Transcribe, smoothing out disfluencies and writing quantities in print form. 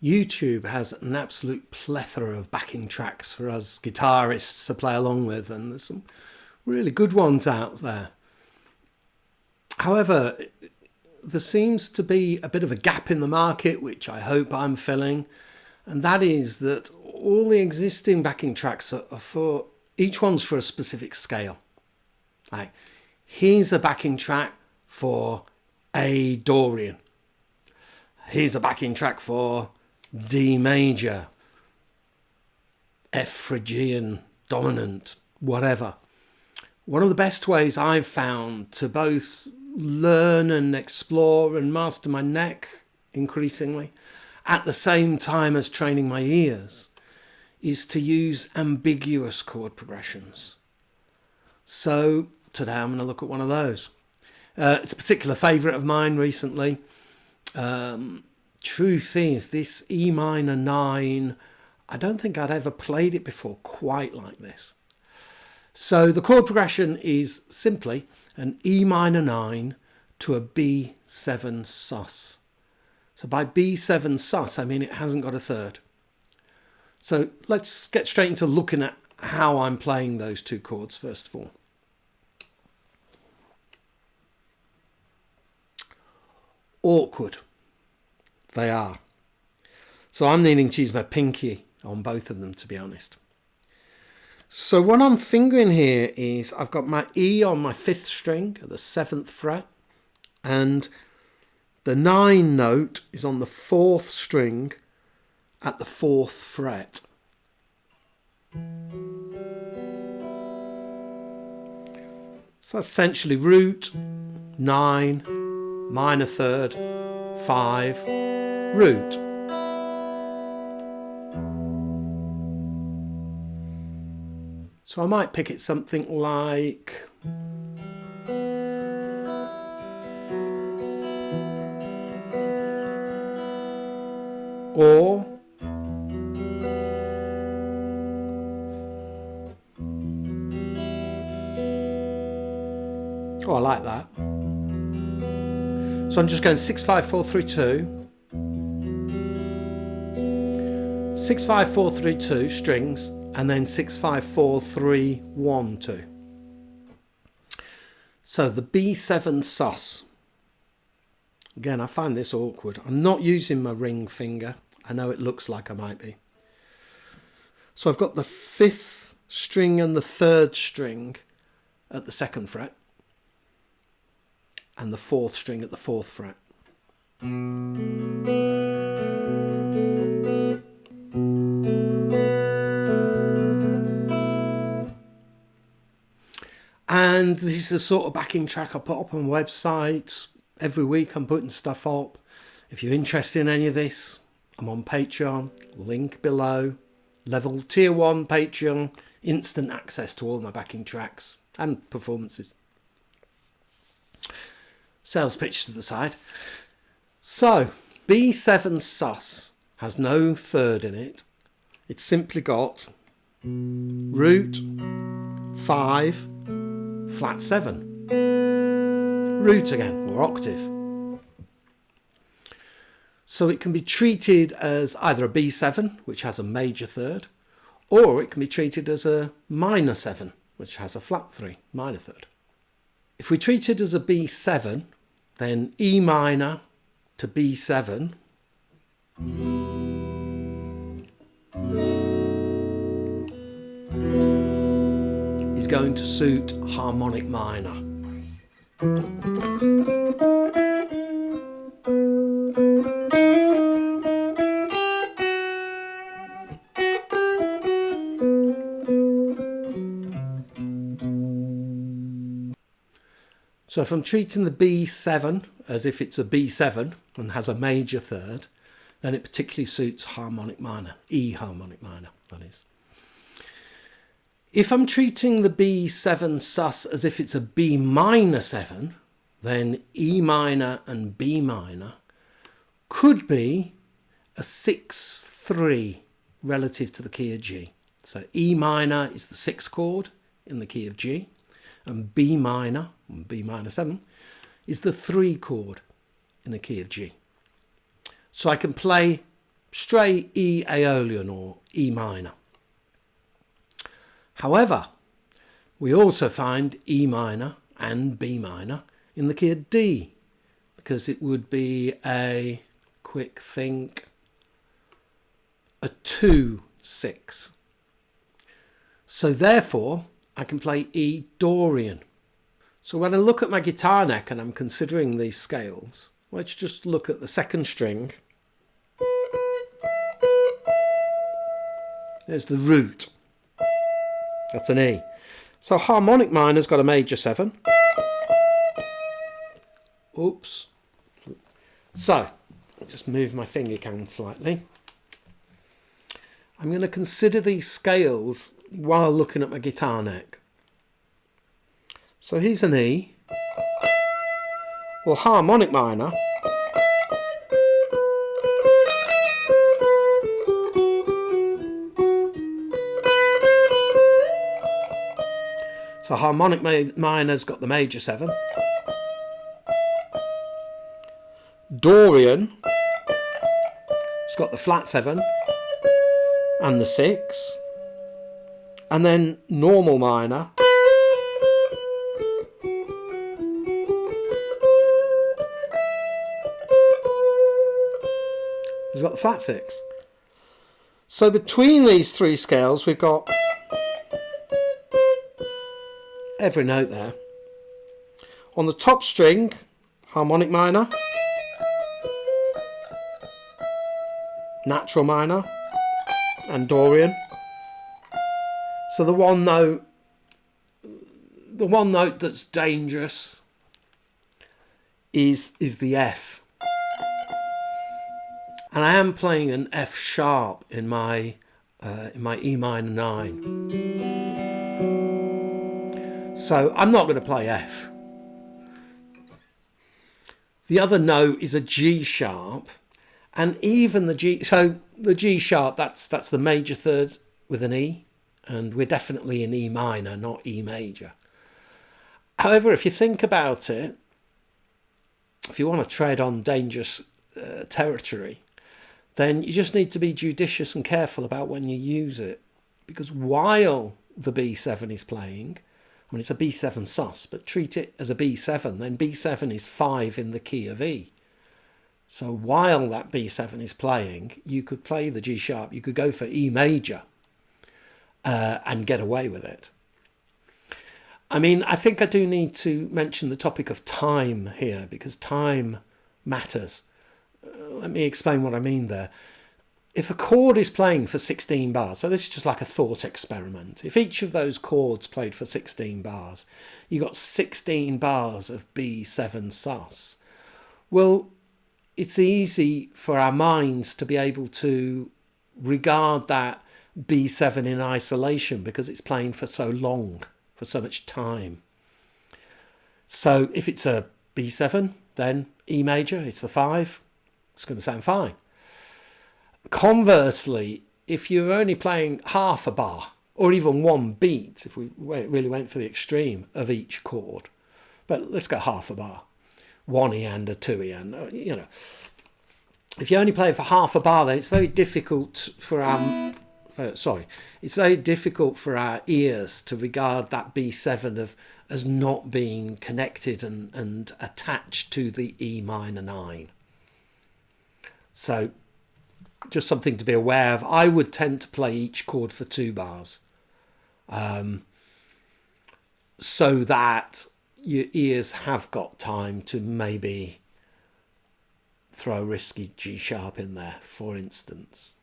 YouTube has an absolute plethora of backing tracks for us guitarists to play along with, and there's some really good ones out there. However, there seems to be a bit of a gap in the market, which I hope I'm filling, and that is that all the existing backing tracks are for, each one's for a specific scale. Like, here's a backing track for A Dorian. Here's a backing track for D major, F Phrygian dominant, whatever. One of the best ways I've found to both learn and explore and master my neck increasingly at the same time as training my ears is to use ambiguous chord progressions. So today I'm going to look at one of those. It's a particular favourite of mine recently. Truth is, this E minor 9, I don't think I'd ever played it before quite like this. So the chord progression is simply an E minor 9 to a B7 sus. So by B7 sus, I mean it hasn't got a third. So let's get straight into looking at how I'm playing those two chords first of all. Awkward. They are. So I'm needing to use my pinky on both of them, to be honest. So what I'm fingering here is I've got my E on my 5th string at the 7th fret, and the 9 note is on the 4th string at the 4th fret. So that's essentially root, 9, minor 3rd, 5, root. So I might pick it something like or oh, I like that. So I'm just going 6, 5, 4, 3, 2. 6, 5, 4, 3, 2 strings, and then 6, 5, 4, 3, 1, 2. So the B7 sus. Again, I find this awkward. I'm not using my ring finger. I know it looks like I might be. So I've got the 5th string and the 3rd string at the 2nd fret, and the 4th string at the 4th fret. And this is the sort of backing track I put up on websites. Every week I'm putting stuff up. If you're interested in any of this, I'm on Patreon, link below. Level Tier 1 Patreon, instant access to all my backing tracks and performances. Sales pitch to the side. So, B7 sus has no third in it. It's simply got root, 5, flat 7. Root again, or octave. So it can be treated as either a B7, which has a major third, or it can be treated as a minor 7, which has a flat 3, minor third. If we treat it as a B7, then E minor to B7 is going to suit harmonic minor. So if I'm treating the B7 as if it's a B7 and has a major third, then it particularly suits harmonic minor, E harmonic minor, that is. If I'm treating the B7 sus as if it's a B minor 7, then E minor and B minor could be a 6-3 relative to the key of G. So E minor is the 6th chord in the key of G, and B minor 7, is the 3 chord in the key of G. So I can play straight E Aeolian or E minor. However, we also find E minor and B minor in the key of D, because it would be a, quick think, a 2-6. So therefore, I can play E Dorian. So when I look at my guitar neck and I'm considering these scales, let's just look at the second string. There's the root. That's an E. So harmonic minor's got a major 7. Oops. So, I'll just move my finger count slightly. I'm going to consider these scales while looking at my guitar neck. So here's an E. Well, harmonic minor so harmonic minor's got the major 7. Dorian has got the flat 7 and the 6. And then normal minor has got the flat 6. So between these three scales we've got every note there. On the top string, harmonic minor, natural minor and Dorian. So the one note that's dangerous is the F. And I am playing an F sharp in my E minor 9. So I'm not going to play F. The other note is a G sharp, and even the G. So the G sharp, that's the major third with an E, and we're definitely in E minor, not E major. However, if you think about it, if you want to tread on dangerous territory, then you just need to be judicious and careful about when you use it, because while the B7 is playing, I mean, it's a B7 sus, but treat it as a B7, then B7 is 5 in the key of E. So while that B7 is playing, you could play the G sharp, you could go for E major and get away with it. I mean, I think I do need to mention the topic of time here, because time matters. Let me explain what I mean there. If a chord is playing for 16 bars, so this is just like a thought experiment. If each of those chords played for 16 bars, you got 16 bars of B7 sus. Well, it's easy for our minds to be able to regard that B7 in isolation because it's playing for so long, for so much time. So if it's a B7, then E major, it's the 5. It's going to sound fine. Conversely, if you're only playing half a bar or even one beat, if we really went for the extreme of each chord, but let's go half a bar, 1 E and a 2 E and, you know, if you only play for half a bar, then it's very difficult for our ears to regard that B7 as not being connected and attached to the E minor 9. So just something to be aware of. I would tend to play each chord for 2 bars so that your ears have got time to maybe throw a risky G sharp in there, for instance.